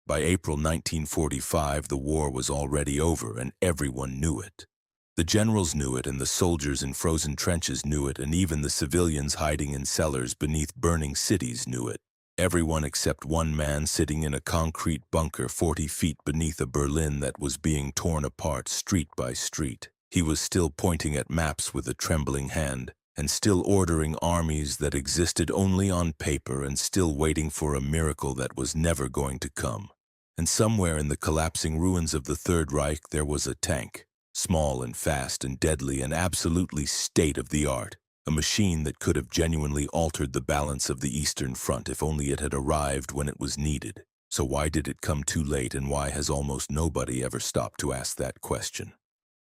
By April 1945, the war was already over and everyone knew it. The generals knew it, and the soldiers in frozen trenches knew it, and even the civilians hiding in cellars beneath burning cities knew it. Everyone except one man sitting in a concrete bunker 40 feet beneath a Berlin that was being torn apart street by street. He was still pointing at maps with a trembling hand, and still ordering armies that existed only on paper, and still waiting for a miracle that was never going to come. And somewhere in the collapsing ruins of the Third Reich there was a tank, small and fast and deadly and absolutely state-of-the-art, a machine that could have genuinely altered the balance of the Eastern Front if only it had arrived when it was needed. So why did it come too late, and why has almost nobody ever stopped to ask that question?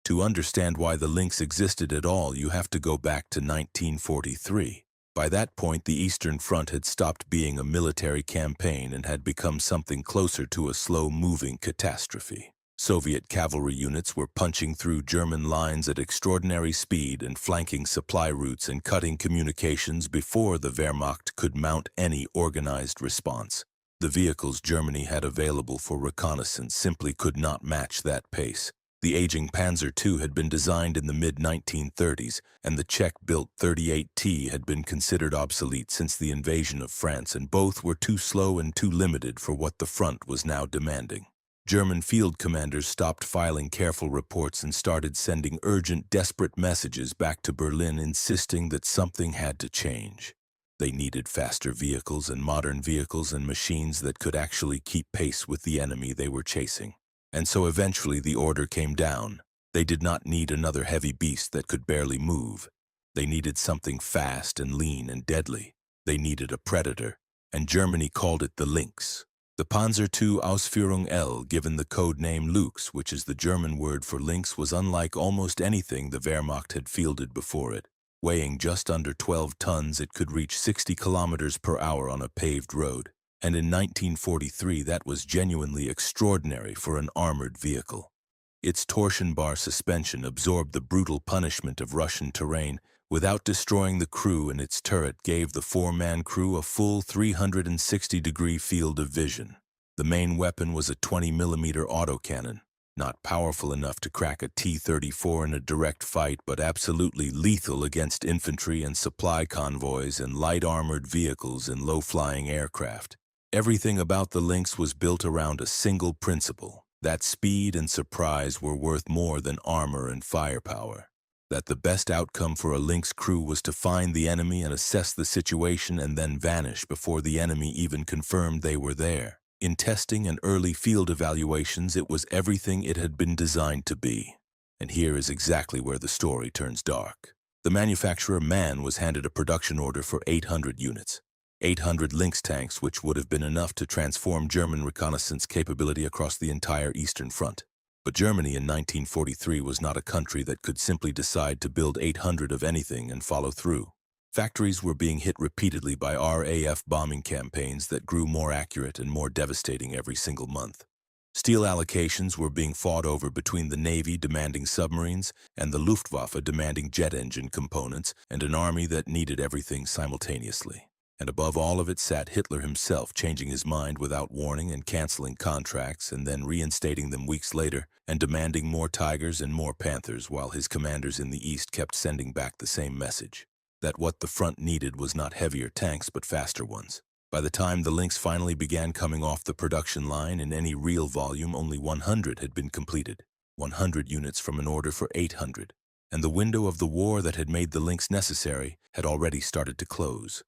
To understand why the Lynx existed at all, you have to go back to 1943. By that point, the Eastern Front had stopped being a military campaign and had become something closer to a slow-moving catastrophe. Soviet cavalry units were punching through German lines at extraordinary speed and flanking supply routes and cutting communications before the Wehrmacht could mount any organized response. The vehicles Germany had available for reconnaissance simply could not match that pace. The aging Panzer II had been designed in the mid-1930s, and the Czech-built 38T had been considered obsolete since the invasion of France, and both were too slow and too limited for what the front was now demanding. German field commanders stopped filing careful reports and started sending urgent, desperate messages back to Berlin insisting that something had to change. They needed faster vehicles and modern vehicles and machines that could actually keep pace with the enemy they were chasing. And so eventually the order came down. They did not need another heavy beast that could barely move. They needed something fast and lean and deadly. They needed a predator, and Germany called it the Lynx. The Panzer II Ausführung L, given the code name Luchs, which is the German word for lynx, was unlike almost anything the Wehrmacht had fielded before it. Weighing just under 12 tons, it could reach 60 kilometers per hour on a paved road. And in 1943, that was genuinely extraordinary for an armored vehicle. Its torsion bar suspension absorbed the brutal punishment of Russian terrain without destroying the crew, and its turret gave the four-man crew a full 360-degree field of vision. The main weapon was a 20mm autocannon, not powerful enough to crack a T-34 in a direct fight, but absolutely lethal against infantry and supply convoys and light armored vehicles and low-flying aircraft. Everything about the Lynx was built around a single principle, that speed and surprise were worth more than armor and firepower. That the best outcome for a Lynx crew was to find the enemy and assess the situation and then vanish before the enemy even confirmed they were there. In testing and early field evaluations, it was everything it had been designed to be. And here is exactly where the story turns dark. The manufacturer MAN was handed a production order for 800 units. 800 Lynx tanks, which would have been enough to transform German reconnaissance capability across the entire Eastern Front. But Germany in 1943 was not a country that could simply decide to build 800 of anything and follow through. Factories were being hit repeatedly by RAF bombing campaigns that grew more accurate and more devastating every single month. Steel allocations were being fought over between the Navy demanding submarines and the Luftwaffe demanding jet engine components, and an army that needed everything simultaneously. And above all of it sat Hitler himself, changing his mind without warning and canceling contracts and then reinstating them weeks later and demanding more Tigers and more Panthers, while his commanders in the East kept sending back the same message, that what the front needed was not heavier tanks but faster ones. By the time the Lynx finally began coming off the production line in any real volume, only 100 had been completed, 100 units from an order for 800, and the window of the war that had made the Lynx necessary had already started to close.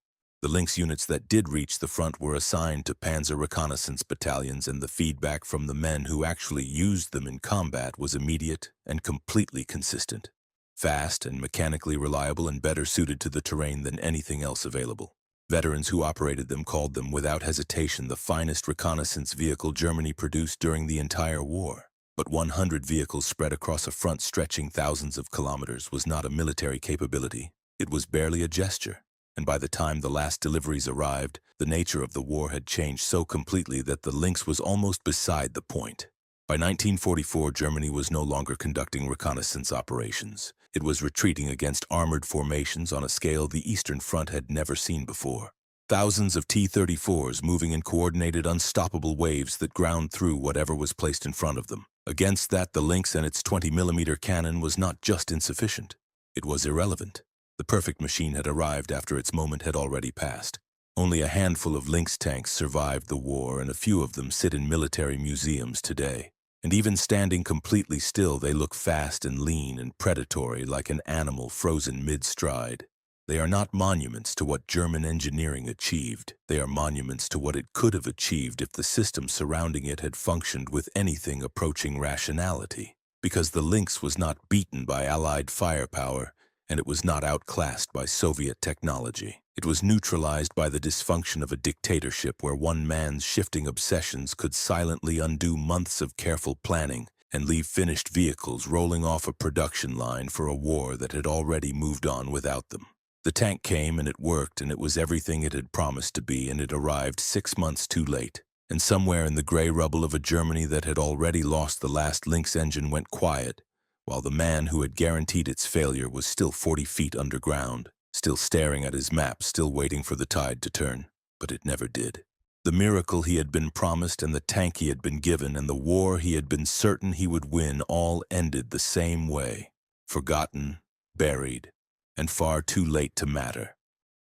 The Lynx units that did reach the front were assigned to panzer reconnaissance battalions, and the feedback from the men who actually used them in combat was immediate and completely consistent. Fast and mechanically reliable and better suited to the terrain than anything else available. Veterans who operated them called them without hesitation the finest reconnaissance vehicle Germany produced during the entire war. But 100 vehicles spread across a front stretching thousands of kilometers was not a military capability. It was barely a gesture. And by the time the last deliveries arrived, the nature of the war had changed so completely that the Lynx was almost beside the point. By 1944, Germany was no longer conducting reconnaissance operations. It was retreating against armored formations on a scale the Eastern Front had never seen before. Thousands of T-34s moving in coordinated, unstoppable waves that ground through whatever was placed in front of them. Against that, the Lynx and its 20mm cannon was not just insufficient. It was irrelevant. The perfect machine had arrived after its moment had already passed. Only a handful of Lynx tanks survived the war, and a few of them sit in military museums today. And even standing completely still, they look fast and lean and predatory, like an animal frozen mid-stride. They are not monuments to what German engineering achieved. They are monuments to what it could have achieved if the system surrounding it had functioned with anything approaching rationality. Because the Lynx was not beaten by Allied firepower, and it was not outclassed by Soviet technology. It was neutralized by the dysfunction of a dictatorship where one man's shifting obsessions could silently undo months of careful planning and leave finished vehicles rolling off a production line for a war that had already moved on without them. The tank came and it worked, and it was everything it had promised to be, and it arrived 6 months too late. And somewhere in the gray rubble of a Germany that had already lost the last Lynx engine went quiet, while the man who had guaranteed its failure was still 40 feet underground, still staring at his map, still waiting for the tide to turn. But it never did. The miracle he had been promised, and the tank he had been given, and the war he had been certain he would win all ended the same way. Forgotten, buried, and far too late to matter.